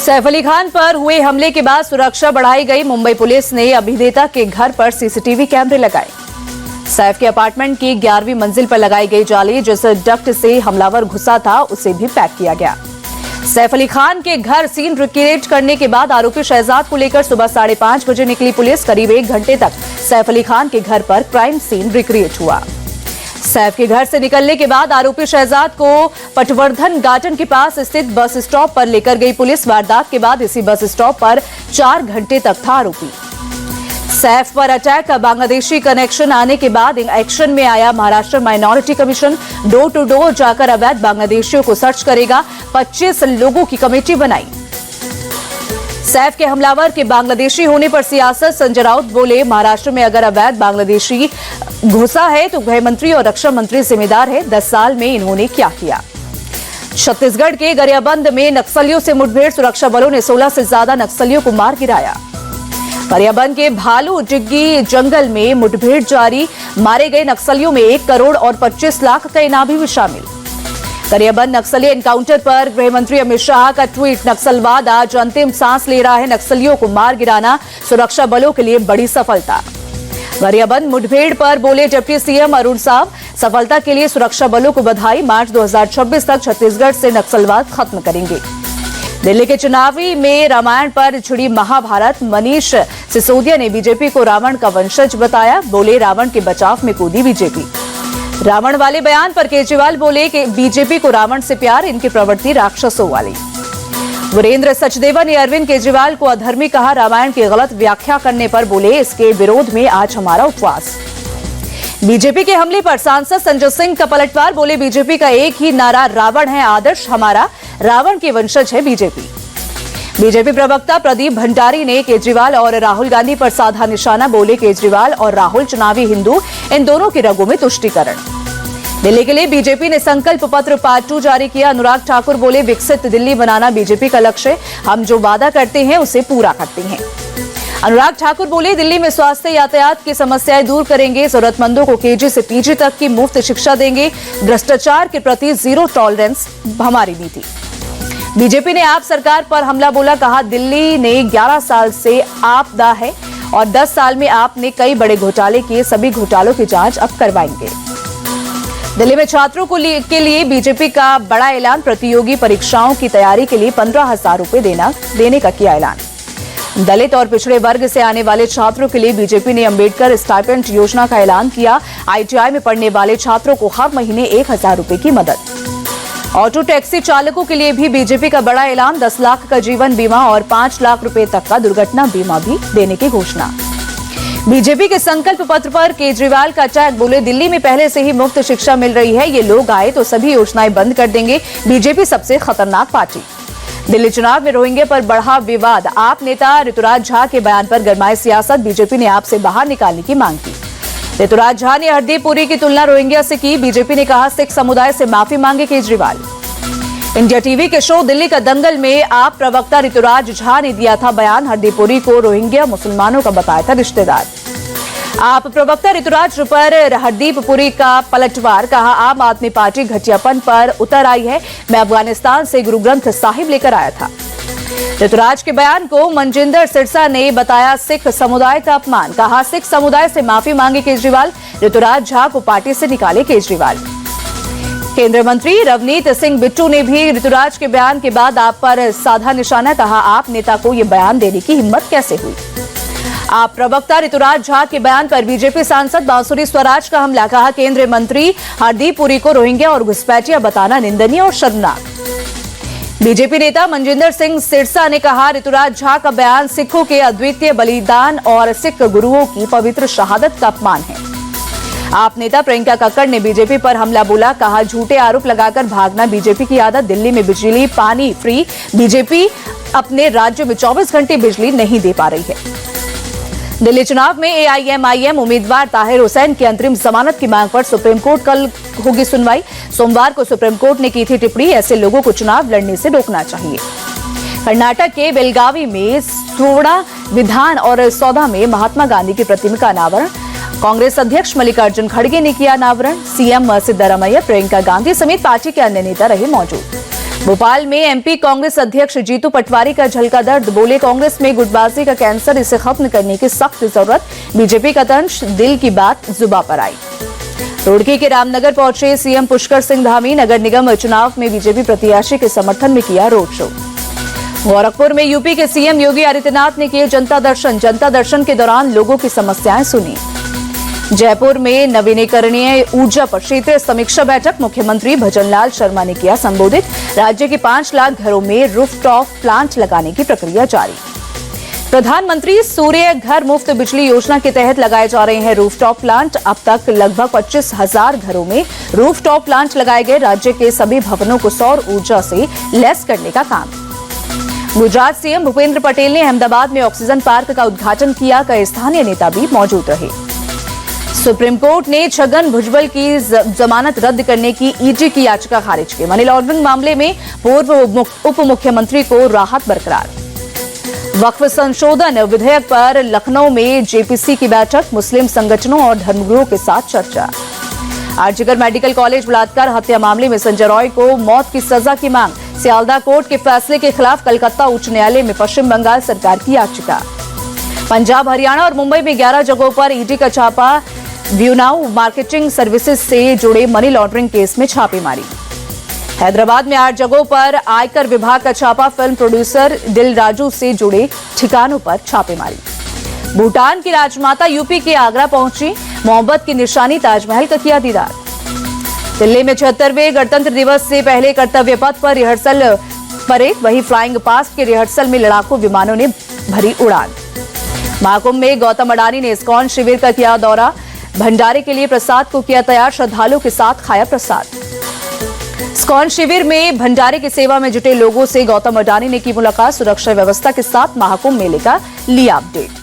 सैफ अली खान पर हुए हमले के बाद सुरक्षा बढ़ाई गई। मुंबई पुलिस ने अभिनेता के घर पर सीसीटीवी कैमरे लगाए। सैफ के अपार्टमेंट की 11वीं मंजिल पर लगाई गई जाली, जिस डक्ट से हमलावर घुसा था, उसे भी पैक किया गया। सैफ अली खान के घर सीन रिक्रिएट करने के बाद आरोपी शहजाद को लेकर सुबह 5:30 बजे निकली पुलिस। करीब 1 घंटे तक सैफ अली खान के घर पर क्राइम सीन रिक्रिएट हुआ। सैफ के घर से निकलने के बाद आरोपी शहजाद को पटवर्धन गार्डन के पास स्थित बस स्टॉप पर लेकर गई पुलिस। वारदात के बाद इसी बस स्टॉप पर 4 घंटे तक था आरोपी। सैफ पर अटैक का बांग्लादेशी कनेक्शन आने के बाद एक्शन में आया Maharashtra minority commission. Door to door जाकर अवैध बांग्लादेशियों को सर्च करेगा। 25 लोगों की कमेटी बनाई। सैफ के हमलावर के बांग्लादेशी होने पर सियासत। संजय राउत बोले, महाराष्ट्र में अगर अवैध बांग्लादेशी घुसा है तो गृह मंत्री और रक्षा मंत्री जिम्मेदार है। 10 साल में इन्होंने क्या किया। छत्तीसगढ़ के गरियाबंद में नक्सलियों से मुठभेड़। सुरक्षा बलों ने 16 से ज्यादा नक्सलियों को मार गिराया। गरियाबंद के भालू डिग्गी जंगल में मुठभेड़ जारी। मारे गए नक्सलियों में 1 करोड़ और 25 लाख का इनामी भी शामिल। गरियाबंद नक्सली एनकाउंटर पर गृह मंत्री अमित शाह का ट्वीट। नक्सलवाद आज अंतिम सांस ले रहा है। नक्सलियों को मार गिराना सुरक्षा बलों के लिए बड़ी सफलता। गरियाबंद मुठभेड़ पर बोले डिप्टी सीएम अरुण साव, सफलता के लिए सुरक्षा बलों को बधाई। मार्च 2026 तक छत्तीसगढ़ से नक्सलवाद खत्म करेंगे। दिल्ली के चुनावी में रामायण पर छिड़ी महाभारत। मनीष सिसोदिया ने बीजेपी को रावण का वंशज बताया। बोले, रावण के बचाव में कूदी बीजेपी। रावण वाले बयान पर केजरीवाल बोले कि बीजेपी को रावण से प्यार, इनकी प्रवृत्ति राक्षसों वाली। वीरेंद्र सचदेवा ने अरविंद केजरीवाल को अधर्मी कहा। रामायण की गलत व्याख्या करने पर बोले, इसके विरोध में आज हमारा उपवास। बीजेपी के हमले पर सांसद संजय सिंह का पलटवार। बोले, बीजेपी का एक ही नारा रावण है आदर्श हमारा, रावण के वंशज है बीजेपी। बीजेपी प्रवक्ता प्रदीप भंडारी ने केजरीवाल और राहुल गांधी पर साधा निशाना। बोले, केजरीवाल और राहुल चुनावी हिंदू, इन दोनों की रगों में तुष्टीकरण। दिल्ली के लिए बीजेपी ने संकल्प पत्र पार्ट 2 जारी किया। अनुराग ठाकुर बोले, विकसित दिल्ली बनाना बीजेपी का लक्ष्य, हम जो वादा करते हैं उसे पूरा करते हैं। अनुराग ठाकुर बोले, दिल्ली में स्वास्थ्य यातायात की समस्याएं दूर करेंगे। जरूरतमंदों को केजी से पीजी तक की मुफ्त शिक्षा देंगे। भ्रष्टाचार के प्रति जीरो टॉलरेंस हमारी नीति। बीजेपी ने आप सरकार पर हमला बोला। कहा, दिल्ली ने 11 साल से आपदा है और 10 साल में आपने कई बड़े घोटाले किए। सभी घोटालों की जांच अब करवाएंगे। दिल्ली में छात्रों के लिए बीजेपी का बड़ा ऐलान। प्रतियोगी परीक्षाओं की तैयारी के लिए 15,000 रुपए देने का किया ऐलान। दलित और पिछड़े वर्ग से आने वाले छात्रों के लिए बीजेपी ने अंबेडकर स्टाइपेंड योजना का ऐलान किया। आईटीआई में पढ़ने वाले छात्रों को हर महीने 1,000 रुपए की मदद। ऑटो टैक्सी चालकों के लिए भी बीजेपी का बड़ा ऐलान। 10 लाख का जीवन बीमा और 5 लाख रुपए तक का दुर्घटना बीमा भी देने की घोषणा। बीजेपी के संकल्प पत्र पर केजरीवाल का अटैक। बोले, दिल्ली में पहले से ही मुफ्त शिक्षा मिल रही है, ये लोग आए तो सभी योजनाएं बंद कर देंगे। बीजेपी सबसे खतरनाक पार्टी। दिल्ली चुनाव में रोहिंग्या पर बढ़ा विवाद। आप नेता ऋतुराज झा के बयान पर गरमाई सियासत। बीजेपी ने आप से बाहर निकालने की मांग की। ऋतुराज झा ने हरदीप पुरी की तुलना रोहिंग्या से की। बीजेपी ने कहा, सिख समुदाय से माफी मांगे केजरीवाल। इंडिया टीवी के शो दिल्ली का दंगल में आप प्रवक्ता ऋतुराज झा ने दिया था बयान। हरदीप पुरी को रोहिंग्या मुसलमानों का बताया था रिश्तेदार। आप प्रवक्ता ऋतुराज पर हरदीप पुरी का पलटवार। कहा, आम आदमी पार्टी घटियापन पर उतर आई है। मैं अफगानिस्तान से गुरु ग्रंथ साहिब लेकर आया था। ऋतुराज के बयान को मनजिंदर सिरसा ने बताया सिख समुदाय का अपमान। कहा, सिख समुदाय से माफी मांगे केजरीवाल। ऋतुराज झा को पार्टी से निकाले केजरीवाल। केंद्रीय मंत्री रवनीत सिंह बिट्टू ने भी ऋतुराज के बयान के बाद आप पर साधा निशाना। कहा, आप नेता को यह बयान देने की हिम्मत कैसे हुई। आप प्रवक्ता ऋतुराज झा के बयान पर बीजेपी सांसद बांसुरी स्वराज का हमला। कहा, केंद्रीय मंत्री हरदीप पुरी को रोहिंग्या और घुसपैठिया बताना निंदनीय और शर्मनाक। बीजेपी नेता मनजिंदर सिंह सिरसा ने कहा, ऋतुराज झा का बयान सिखों के अद्वितीय बलिदान और सिख गुरुओं की पवित्र शहादत का अपमान है। आप नेता प्रियंका कक्कड़ ने बीजेपी पर हमला बोला। कहा, झूठे आरोप लगाकर भागना बीजेपी की आदत। दिल्ली में बिजली पानी फ्री। बीजेपी अपने राज्य में 24 घंटे बिजली नहीं दे पा रही है। दिल्ली चुनाव में एआईएमआईएम उम्मीदवार ताहिर हुसैन की अंतरिम जमानत की मांग पर सुप्रीम कोर्ट कल होगी सुनवाई। सोमवार को सुप्रीम कोर्ट ने की थी टिप्पणी, ऐसे लोगों को चुनाव लड़ने से रोकना चाहिए। कर्नाटक के बेलगावी में सोड़ा विधान और सौदा में महात्मा गांधी की प्रतिमा का अनावरण। कांग्रेस अध्यक्ष मल्लिकार्जुन खड़गे ने किया अनावरण। सीएम सिद्धरामैया, प्रियंका गांधी समेत पार्टी के अन्य नेता रहे मौजूद। भोपाल में एमपी कांग्रेस अध्यक्ष जीतू पटवारी का झलका दर्द, बोले कांग्रेस में गुटबाजी का कैंसर, इसे खत्म करने की सख्त जरूरत। बीजेपी का तंज, दिल की बात जुबां पर आई। रुड़की के रामनगर पहुंचे सीएम पुष्कर सिंह धामी, नगर निगम चुनाव में बीजेपी प्रत्याशी के समर्थन में किया रोड शो। गोरखपुर में यूपी के सीएम योगी आदित्यनाथ ने किए जनता दर्शन, जनता दर्शन के दौरान लोगों की समस्याएं सुनी। जयपुर में नवीनीकरणीय ऊर्जा पर क्षेत्रीय समीक्षा बैठक, मुख्यमंत्री भजनलाल शर्मा ने किया संबोधित। राज्य के 5 लाख घरों में रूफटॉप प्लांट लगाने की प्रक्रिया जारी। प्रधानमंत्री सूर्य घर मुफ्त बिजली योजना के तहत लगाए जा रहे हैं रूफटॉप प्लांट। अब तक लगभग 25,000 घरों में रूफटॉप प्लांट लगाए गए। राज्य के सभी भवनों को सौर ऊर्जा से लैस करने का काम। गुजरात सीएम भूपेंद्र पटेल ने अहमदाबाद में ऑक्सीजन पार्क का उद्घाटन किया। कई स्थानीय नेता भी मौजूद रहे। सुप्रीम कोर्ट ने छगन भुजबल की जमानत रद्द करने की ईडी की याचिका खारिज की। मनी लॉन्ड्रिंग मामले में पूर्व उप मुख्यमंत्री को राहत बरकरार। वक्फ संशोधन विधेयक पर लखनऊ में जेपीसी की बैठक, मुस्लिम संगठनों और धर्मगुरुओं के साथ चर्चा। आरजीकर मेडिकल कॉलेज बलात्कार हत्या मामले में संजय रॉय को मौत की सजा की मांग। सियालदह कोर्ट के फैसले के खिलाफ कलकत्ता उच्च न्यायालय में पश्चिम बंगाल सरकार की याचिका। पंजाब, हरियाणा और मुंबई में 11 जगहों पर ईडी का छापा। व्यूनाउ मार्केटिंग सर्विसेज से जुड़े मनी लॉन्ड्रिंग केस में छापेमारी। हैदराबाद में 8 जगहों पर आयकर विभाग का छापा। फिल्म प्रोड्यूसर दिल राजू से जुड़े ठिकानों पर छापेमारी। भूटान की राजमाता यूपी के आगरा पहुंची, मोहब्बत की निशानी ताजमहल का किया दीदार। दिल्ली में 76वें गणतंत्र दिवस से पहले कर्तव्य पथ पर रिहर्सल परेड, वही फ्लाइंग पास्ट के रिहर्सल में लड़ाकू विमानों ने भरी उड़ान। महाकुंभ में गौतम अडानी ने इस्कॉन शिविर का किया दौरा, भंडारे के लिए प्रसाद को किया तैयार, श्रद्धालुओं के साथ खाया प्रसाद। इस्कॉन शिविर में भंडारे की सेवा में जुटे लोगों से गौतम अडानी ने की मुलाकात, सुरक्षा व्यवस्था के साथ महाकुंभ मेले का लिया अपडेट।